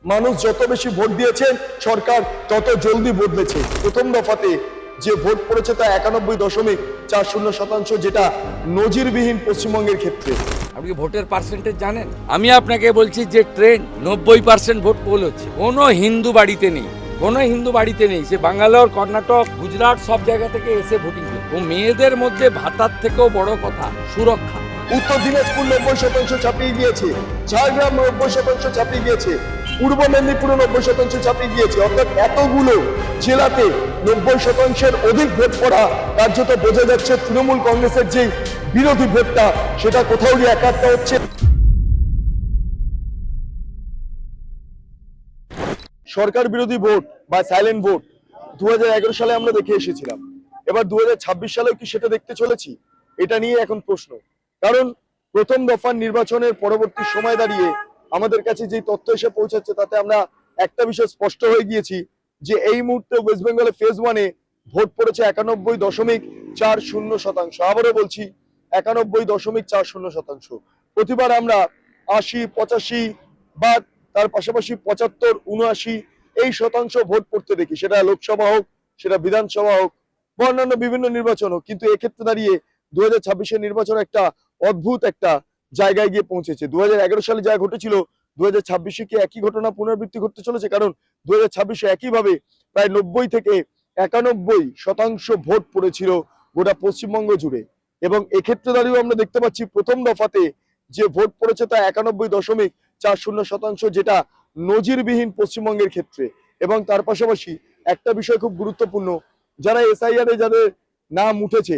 মানুষ যত বেশি ভোট দিয়েছেন সরকার তত জলদি বদলেছে। প্রথম দফাতে যে ভোট পড়েছে তা 91.40%, যেটা নজিরবিহীন পশ্চিমবঙ্গের ক্ষেত্রে। আপনি কি ভোটের পার্সেন্টেজ জানেন? আমি আপনাকে বলছি যে ট্রেন্ড 90% ভোট পোল হচ্ছে। কোনো হিন্দু বাড়িতে নেই, কোনো হিন্দু বাড়িতে নেই। সে বাঙ্গালোর, কর্ণাটক, গুজরাট সব জায়গা থেকে এসে ভোটিং করে। ও মেয়েদের মধ্যে ভাতার থেকেও বড় কথা সুরক্ষা। উত্তর দিনাজপুর 90% ছাপিয়ে গিয়েছে, ঝাড়গ্রাম 90% ছাপিয়ে গিয়েছে, পূর্ব মেদিনীপুর 90% ছাপিয়ে গিয়েছে। অর্থাৎ এতগুলো জেলাতে 90%-এর অধিক ভোট পড়া কার্যত বোঝা যাচ্ছে তৃণমূল কংগ্রেসের যে বিরোধী ভোটটা সেটা কোথাও গিয়ে একাত্ম হচ্ছে। সরকার বিরোধী ভোট বা সাইলেন্ট ভোট 2011 সালে আমরা দেখে এসেছিলাম। এবার 2026 সালেও কি সেটা দেখতে চলেছি? এটা নিয়ে এখন প্রশ্ন। কারণ প্রথম দফার নির্বাচনের পরবর্তী সময় দাঁড়িয়ে আমাদের কাছে যে তথ্য এসে পৌঁছাচ্ছে তাতে আমরা একটা বিষয় স্পষ্ট হয়ে গিয়েছি যে এই মুহূর্তে ওয়েস্ট বেঙ্গলে ফেজ 1-এ ভোট পড়েছে 91.40%। আবারও বলছি 91.40%। প্রতিবার আমরা 80, 85 বা তার পাশাপাশি 75, 79 এই শতাংশ ভোট পড়তে দেখি, সেটা লোকসভা হোক, সেটা বিধানসভা হোক বা অন্যান্য বিভিন্ন নির্বাচন হোক। কিন্তু এক্ষেত্রে দাঁড়িয়ে 2026-এর নির্বাচন একটা অদ্ভুত একটা জায়গায় গিয়ে পৌঁছেছে। 2011 সালে যা ঘটেছিল 2026-এ কি একই ঘটনা পুনরাবৃত্তি ঘটতে চলেছে? কারণ 2026-এ একইভাবে প্রায় 90 থেকে 91% ভোট পড়েছিল গোটা পশ্চিমবঙ্গ জুড়ে। এবং এক্ষেত্রে দাঁড়িয়েও আমরা দেখতে পাচ্ছি প্রথম দফাতে যে ভোট পড়েছে তা 91.40%, যেটা নজিরবিহীন পশ্চিমবঙ্গের ক্ষেত্রে। এবং তার পাশাপাশি একটা বিষয় খুব গুরুত্বপূর্ণ, যারা এসআইআর-এ যাদের নাম উঠেছে,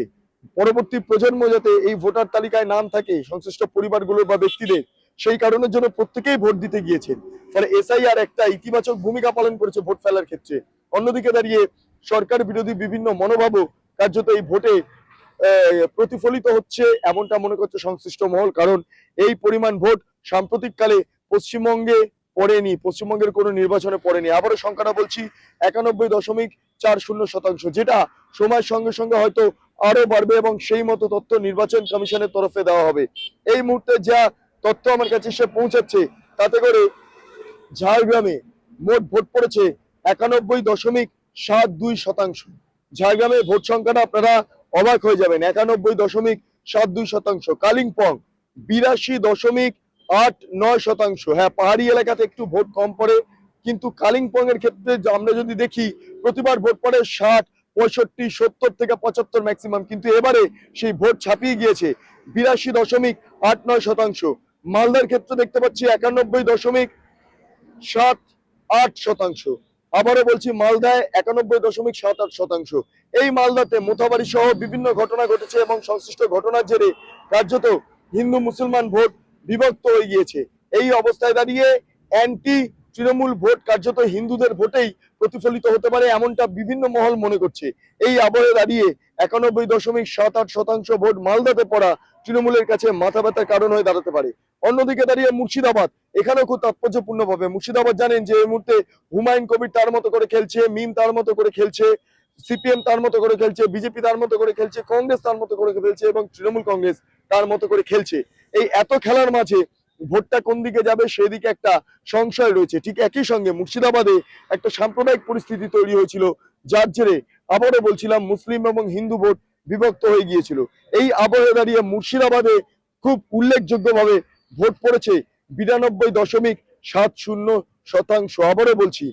পরবর্তী প্রজন্ম যাতে এই ভোটার তালিকায় নাম থাকে সংশ্লিষ্ট পরিবারগুলোর বা ব্যক্তিদের, সেই কারণের জন্য প্রত্যেকেই ভোট দিতে গিয়েছেন। ফলে এসআইআর একটা ইতিবাচক ভূমিকা পালন করেছে ভোট ফেলার ক্ষেত্রে। অন্যদিকে দাঁড়িয়ে সরকার বিরোধী বিভিন্ন মনোভাবও কার্যত এই ভোটে প্রতিফলিত হচ্ছে এমনটা মনে করছে সংশ্লিষ্ট মহল। কারণ এই পরিমাণ ভোট সাম্প্রতিককালে পশ্চিমবঙ্গে পড়েনি, পশ্চিমবঙ্গের কোনো নির্বাচনে পড়েনি। আবারও সংখ্যাটা বলছি 91.40%, যেটা সময়ের সঙ্গে সঙ্গে হয়তো আরো বাড়বে এবং সেই মতো তথ্য নির্বাচন কমিশনের তরফে দেওয়া হবে। এই মুহূর্তে যা তথ্য আমার কাছে এসে পৌঁছাচ্ছে তাতে করে ঝাড়গ্রামে মোট ভোট পড়েছে 91.72%। ঝাড়গ্রামে ভোট সংখ্যাটা আপনারা অবাক হয়ে যাবেন, 91.72%। কালিম্পং 82.89%। হ্যাঁ, পাহাড়ি এলাকাতে একটু ভোট কম পড়ে, কিন্তু কালিম্পং এর ক্ষেত্রে আমরা যদি দেখি প্রতিবার ভোট পড়ে 60, 65, 70 থেকে 75 ম্যাক্সিমাম, কিন্তু এবারে সেই ভোট ছাপিয়ে গিয়েছে 82.89%। মালদার ক্ষেত্রে দেখতে পাচ্ছি 91.78%। আবারও বলছি মালদায় 91.78%। এই মালদাতে মোথাবাড়ি সহ বিভিন্ন ঘটনা ঘটেছে এবং সংশ্লিষ্ট ঘটনার জেরে কার্যত হিন্দু মুসলমান ভোট বিভক্ত হয়ে গিয়েছে। এই অবস্থায় দাঁড়িয়ে অ্যান্টি তৃণমূল ভোট কার্যত হিন্দুদের ভোটেই প্রতিফলিত হতে পারে এমনটা বিভিন্ন মহল মনে করছে। এই আবহে দাঁড়িয়ে 91.78% ভোট মালদাতে পড়া তৃণমূলের কাছে মাথা ব্যথার কারণ হয়ে দাঁড়াতে পারে। অন্যদিকে দাঁড়িয়ে মুর্শিদাবাদ, এখানেও খুব তাৎপর্যপূর্ণ ভাবে মুর্শিদাবাদ জানেন যে এই মুহূর্তে হুমায়ুন কবির তার মতো করে খেলছে, মিম তার মতো করে খেলছে, সিপিএম তার মতো করে খেলছে, বিজেপি তার মতো করে খেলছে, কংগ্রেস তার মতো করে খেলছে এবং তৃণমূল কংগ্রেস তার মতো করে খেলছে। এই এত খেলার মাঝে ভোটটা কোন দিকে যাবে সেদিকে একটা সংশয় রয়েছে। ঠিক একই সঙ্গে মুর্শিদাবাদে একটা সাম্প্রদায়িক পরিস্থিতি তৈরি হয়েছিল, যার জেরে আবারও বলছিলাম মুসলিম এবং হিন্দু ভোট বিভক্ত হয়ে গিয়েছিল। এই আবহে দাঁড়িয়ে মুর্শিদাবাদে খুব উল্লেখযোগ্যভাবে ভোট পড়েছে 92.70%। আবারও বলছি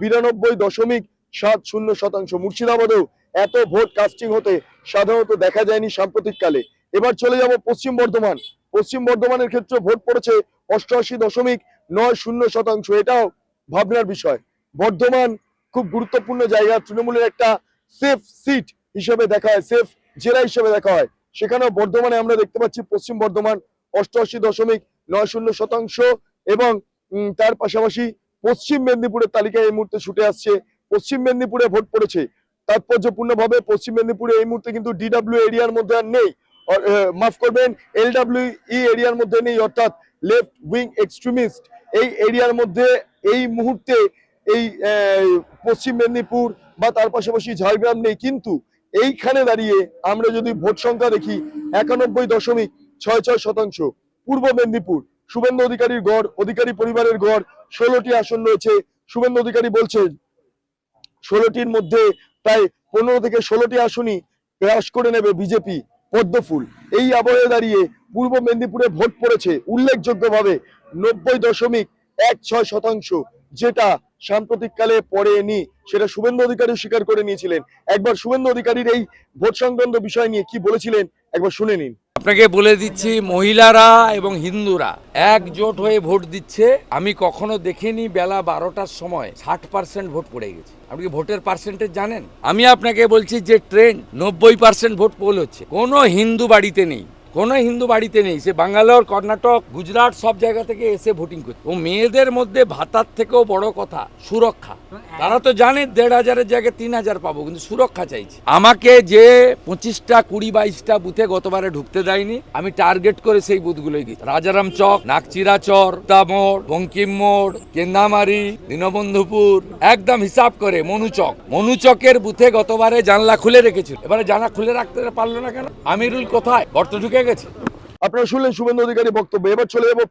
92.70%। মুর্শিদাবাদেও এত ভোট কাস্টিং হতে সাধারণত দেখা যায়নি সাম্প্রতিককালে। এবার চলে যাব পশ্চিম বর্ধমান। পশ্চিম বর্ধমানের ক্ষেত্রে ভোট পড়েছে 88.90%। এটাও ভাবনার বিষয়। বর্ধমান খুব গুরুত্বপূর্ণ জায়গা, তৃণমূলের একটা সেফ সিট হিসেবে দেখা হয়, সেফ জেলা হিসেবে দেখা হয়। সেখানেও বর্ধমানে আমরা দেখতে পাচ্ছি পশ্চিম বর্ধমান 88.90% এবং তার পাশাপাশি পশ্চিম মেদিনীপুরের তালিকায় এই মুহূর্তে ছুটে আসছে। পশ্চিম মেদিনীপুরে ভোট পড়েছে তাৎপর্যপূর্ণভাবে। পশ্চিম মেদিনীপুরে এই মুহূর্তে কিন্তু ডিডব্লিউ এরিয়ার মধ্যে আর নেই, মাফ করবেন, এলডব্লিউই এরিয়ার মধ্যে নেই, অর্থাৎ লেফট উইং এক্সট্রিমিস্ট এই এরিয়ার মধ্যে এই মুহূর্তে এই পশ্চিম মেদিনীপুর বা তার পাশাপাশি ঝাড়গ্রাম নেই। কিন্তু এইখানে দাঁড়িয়ে আমরা যদি ভোট সংখ্যা দেখি 91.66%। পূর্ব মেদিনীপুর শুভেন্দু অধিকারীর গড়, অধিকারী পরিবারের গড় 16টি আসন রয়েছে। শুভেন্দু অধিকারী বলছেন 16টির মধ্যে প্রায় 15 থেকে 16টি আসনই গ্রাস করে নেবে বিজেপি পদ্মফুল। এই আবহে দাঁড়িয়ে পূর্ব মেদিনীপুরে ভোট পড়েছে উল্লেখযোগ্যভাবে 90.16%, যেটা সাম্প্রতিককালে পড়েনি, সেটা শুভেন্দু অধিকারী স্বীকার করে নিয়েছিলেন। একবার শুভেন্দু অধিকারীর এই ভোট সংক্রান্ত বিষয় নিয়ে কি বলেছিলেন একবার শুনে নিন। আপনাকে বলে দিচ্ছি, মহিলারা এবং হিন্দুরা একজোট হয়ে ভোট দিচ্ছে। আমি কখনো দেখিনি বেলা 12টার সময় 60% ভোট পড়ে গেছে। আপনি কি ভোটের পার্সেন্টেজ জানেন? আমি আপনাকে বলছি যে ট্রেন্ড 90% ভোট পোল হচ্ছে, কোনো হিন্দু বাড়িতে নেই, কোনো হিন্দু বাড়িতে নেই। সে বাঙ্গালোর, কর্ণাটক, গুজরাট সব জায়গা থেকে এসে ভোটিং করছে। ও মেয়েদের মধ্যে ভাতার থেকেও বড় কথা সুরক্ষা। তারা তো জানে 1500-এর জায়গায় 3000 পাবো, কিন্তু সুরক্ষা চাইছে। আমাকে যে 25টা 20-22টা বুথে গতবারে ঢুকতে দেয়নি, আমি টার্গেট করে সেই বুথগুলোই গেছি। রাজারাম চক, নাকচিরা চর, মোড়, বঙ্কিম মোড়, কেন্দামারি, দীনবন্ধুপুর, একদম হিসাব করে মনুচকের বুথে গতবারে জানলা খুলে রেখেছিল। এবারে জানলা খুলে রাখতে পারলো না কেন? আমিরুল কোথায়? গর্ত ঢুকে গেছে। আপনারা শুনলেন শুভেন্দু অধিকারী বক্তব্য। এবার চলে যাবো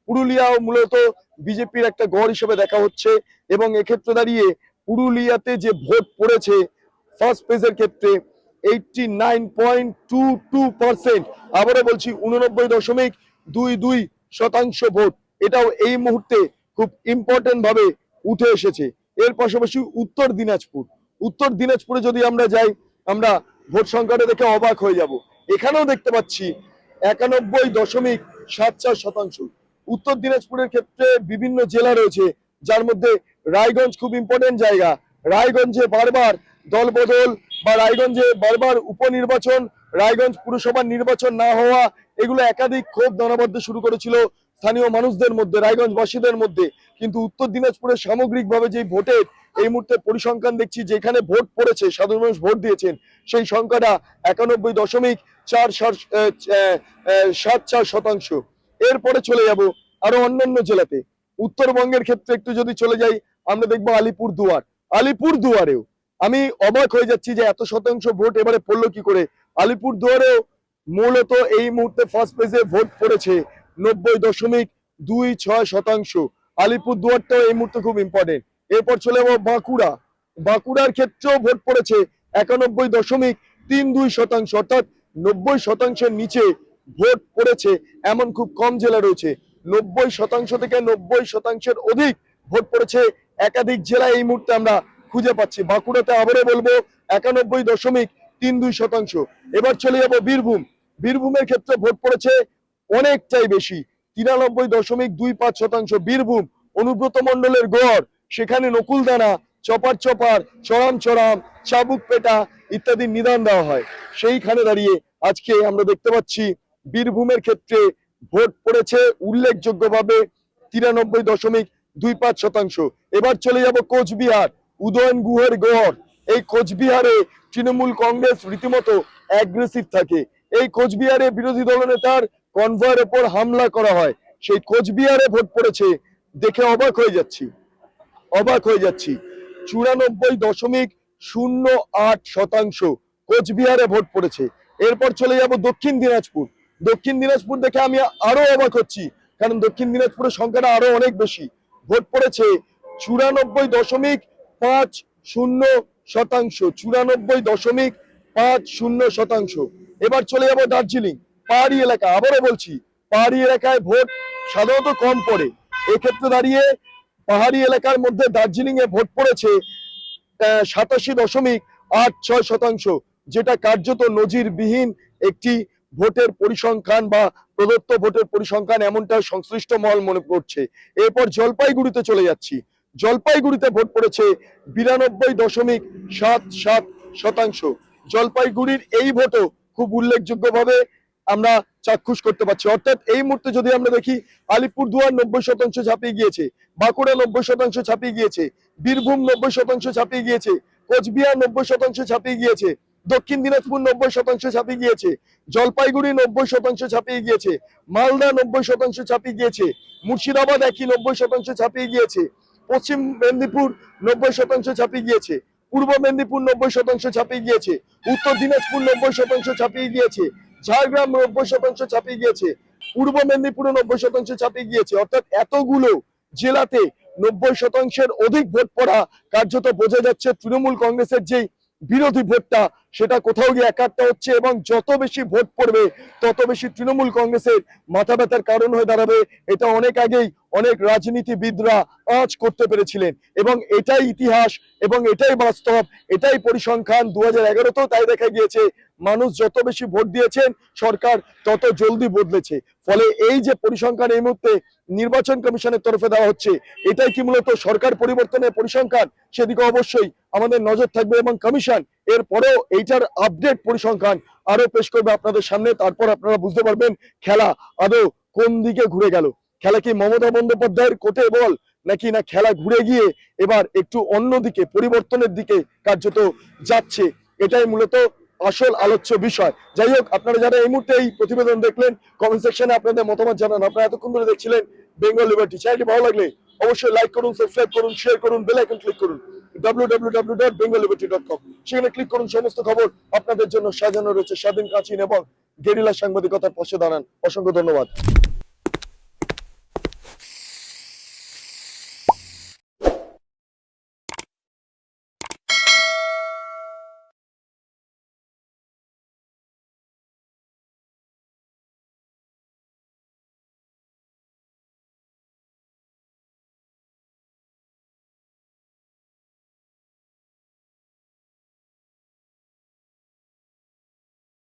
পুরুলিয়াও মূলত বিজেপির একটা গড় হিসেবে দেখা হচ্ছে, এবং এক্ষেত্রে দাঁড়িয়ে পুরুলিয়াতে যে ভোট পড়েছে ফার্স্ট পেজের ক্ষেত্রে 89.22%, আবারও বলছি 89.22% ভোট। এটাও এই মুহূর্তে খুব ইম্পর্টেন্ট ভাবে উঠে এসেছে। এর পাশাপাশি উত্তর দিনাজপুরে যদি আমরা যাই, আমরা ভোট সংখ্যাটা দেখে অবাক হয়ে যাব। এখানেও দেখতে পাচ্ছি 91.74%। উত্তর দিনাজপুরের ক্ষেত্রে বিভিন্ন জেলা রয়েছে, যার মধ্যে রায়গঞ্জ খুব ইম্পর্টেন্ট জায়গা। রায়গঞ্জে বারবার দলবদল বা রায়গঞ্জে বারবার উপনির্বাচন, রায়গঞ্জ পুরসভার নির্বাচন না হওয়া, এগুলো একাধিক ক্ষোভ দানাবাঁধতে শুরু করেছিল স্থানীয় মানুষদের মধ্যে, রায়গঞ্জবাসীদের মধ্যে। কিন্তু উত্তর দিনাজপুরের সামগ্রিকভাবে যে ভোটের এই মুহূর্তে পরিসংখ্যান দেখছি, যেখানে ভোট পড়েছে, সাধারণ মানুষ ভোট দিয়েছেন, সেই সংখ্যাটা 91.74%। এরপরে চলে যাব আরো অন্যান্য জেলাতে। উত্তরবঙ্গের ক্ষেত্রে একটু যদি চলে যাই, আমরা দেখবো আলিপুরদুয়ারেও আমি অবাক হয়ে যাচ্ছি যে এত শতাংশ ভোট এবারে পড়লো কি করে। আলিপুরদুয়ারেও মূলত এই মুহূর্তে ফার্স্ট পেজে ভোট পড়েছে 90.26%। আলিপুরদুয়ারটাও এই মুহূর্তে খুব ইম্পর্টেন্ট। এরপর চলে যাবো বাঁকুড়ার ক্ষেত্রেও ভোট পড়েছে 91.32%, অর্থাৎ 90%-এর নিচে ভোট পড়েছে এমন খুব কম জেলা রয়েছে। 90% থেকে 90%-এর অধিক ভোট পড়েছে একাধিক জেলা এই মুহূর্তে আমরা খুঁজে পাচ্ছি। বাঁকুড়াতে আবারও বলবো 91.32%। এবার চলে যাবো বীরভূমের ক্ষেত্রে ভোট পড়েছে অনেকটাই বেশি, 93.25%। বীরভূম অনুব্রত মণ্ডলের গড়, সেখানে নকুলদানা, চপার, চরাম, চাবুক পেটা ইত্যাদি নিদান দেওয়া হয়। সেইখানে দাঁড়িয়ে আজকে আমরা দেখতে পাচ্ছি বীরভূমের ক্ষেত্রে ভোট পড়েছে উল্লেখযোগ্যভাবে 93.25%। এবার চলে যাব কোচবিহার, উদয়ন গুহের গড়। এই কোচবিহারে তৃণমূল কংগ্রেস রীতিমতো অ্যাগ্রেসিভ থাকে। এই কোচবিহারে বিরোধী দলনেতার কনভয়ের ওপর হামলা করা হয়। সেই কোচবিহারে ভোট পড়েছে দেখে অবাক হয়ে যাচ্ছি 94.08% কোচবিহারে ভোট পড়েছে। এরপর চলে যাব দক্ষিণ দিনাজপুর দেখে আমি আরো অবাক হচ্ছি, কারণ দক্ষিণ দিনাজপুরের সংখ্যাটা আরো অনেক বেশি। ভোট পড়েছে 94.50%। এবার চলে যাব দার্জিলিং, পাহাড়ি এলাকা। আবারও বলছি, পাহাড়ি এলাকায় ভোট সাধারণত কম পড়ে। এক্ষেত্রে দাঁড়িয়ে পাহাড়ি এলাকার মধ্যে দার্জিলিং এ ভোট পড়েছে 87.86%, যেটা কার্যত নজিরবিহীন একটি ভোটের পরিসংখ্যান বা প্রদত্ত ভোটের পরিসংখ্যান, এমনটা সংশ্লিষ্ট মহল মনে করছে। এরপর জলপাইগুড়িতে চলে যাচ্ছি। জলপাইগুড়িতে ভোট পড়েছে 92.77%। জলপাইগুড়ির এই ভোটও খুব উল্লেখযোগ্যভাবে আমরা চাক্ষুষ করতে পারছি। অর্থাৎ এই মুহূর্তে যদি আমরা দেখি, আলিপুরদুয়ার 90% ছাপিয়ে গিয়েছে, বাঁকুড়া 90% ছাপিয়ে গিয়েছে, বীরভূম 90% ছাপিয়ে গিয়েছে, কোচবিহার 90% ছাপিয়ে গিয়েছে, দক্ষিণ দিনাজপুর 90% ছাপিয়ে গিয়েছে, জলপাইগুড়ি 90% ছাপিয়ে গিয়েছে, মালদা 90% ছাপিয়ে গিয়েছে, মুর্শিদাবাদ একই 90% ছাপিয়ে গিয়েছে, পশ্চিম মেদিনীপুর 90% ছাপিয়ে গিয়েছে, পূর্ব মেদিনীপুর 90% ছাপিয়ে গিয়েছে, উত্তর দিনাজপুর 90% ছাপিয়ে গিয়েছে, ঝাড়গ্রাম 90% ছাপিয়ে গিয়েছে, পূর্ব মেদিনীপুরে 90% চাপিয়ে গিয়েছে, অর্থাৎ এতগুলো জেলাতে 90%-এর অধিক ভোট পড়া কার্যত বোঝা যাচ্ছে তৃণমূল কংগ্রেসের যে বিরোধী ভোটটা সেটা কোথাও গিয়ে একাট্টা হচ্ছে, এবং যত বেশি ভোট পড়বে তত বেশি তৃণমূল কংগ্রেসের মাথা ব্যথার কারণ হয়ে দাঁড়াবে। এটা অনেক আগেই অনেক রাজনীতিবিদরা আঁচ করতে পেরেছিলেন, এবং এটাই ইতিহাস এবং এটাই বাস্তব, এটাই পরিসংখ্যান। 2011-তেও তাই দেখা গিয়েছে, মানুষ যত বেশি ভোট দিয়েছেন সরকার তত জলদি বদলেছে। ফলে এই যে পরিসংখ্যান এই মুহূর্তে নির্বাচন কমিশনের তরফে দেওয়া হচ্ছে, এটাই কি মূলত সরকার পরিবর্তনের পরিসংখ্যান? সেদিকে অবশ্যই আমাদের নজর থাকবে, এবং কমিশন এরপরেও এইটার আপডেট পরিসংখ্যান আরো পেশ করবে আপনাদের সামনে। তারপর আপনারা বুঝতে পারবেন খেলা আদৌ কোন দিকে ঘুরে গেল। খেলা কি মমতা বন্দ্যোপাধ্যায়ের কোটে বল, নাকি না খেলা ঘুরে গিয়ে এবার একটু অন্যদিকে পরিবর্তনের দিকে কার্যত যাচ্ছে? এটাই মূলত আসল আলোচ্য বিষয়। যাই হোক, আপনারা যারা এই মুহূর্তে এই প্রতিবেদন দেখলেন, কমেন্ট সেকশনে আপনাদের মতামত জানান। আপনারা এতক্ষণ ধরে দেখছিলেন বেঙ্গল লিবার্টি। চ্যানেলটি ভালো লাগলে অবশ্যই লাইক করুন, সাবস্ক্রাইব করুন, শেয়ার করুন, বেল আইকন ক্লিক করুন www.bengalliberty.com। সেখানে ক্লিক করুন, সমস্ত খবর আপনাদের জন্য সাজানো রয়েছে স্বাধীন, কাঁচিন এবং গেরিলা সাংবাদিকতার পাশে দাঁড়ান। অসংখ্য ধন্যবাদ।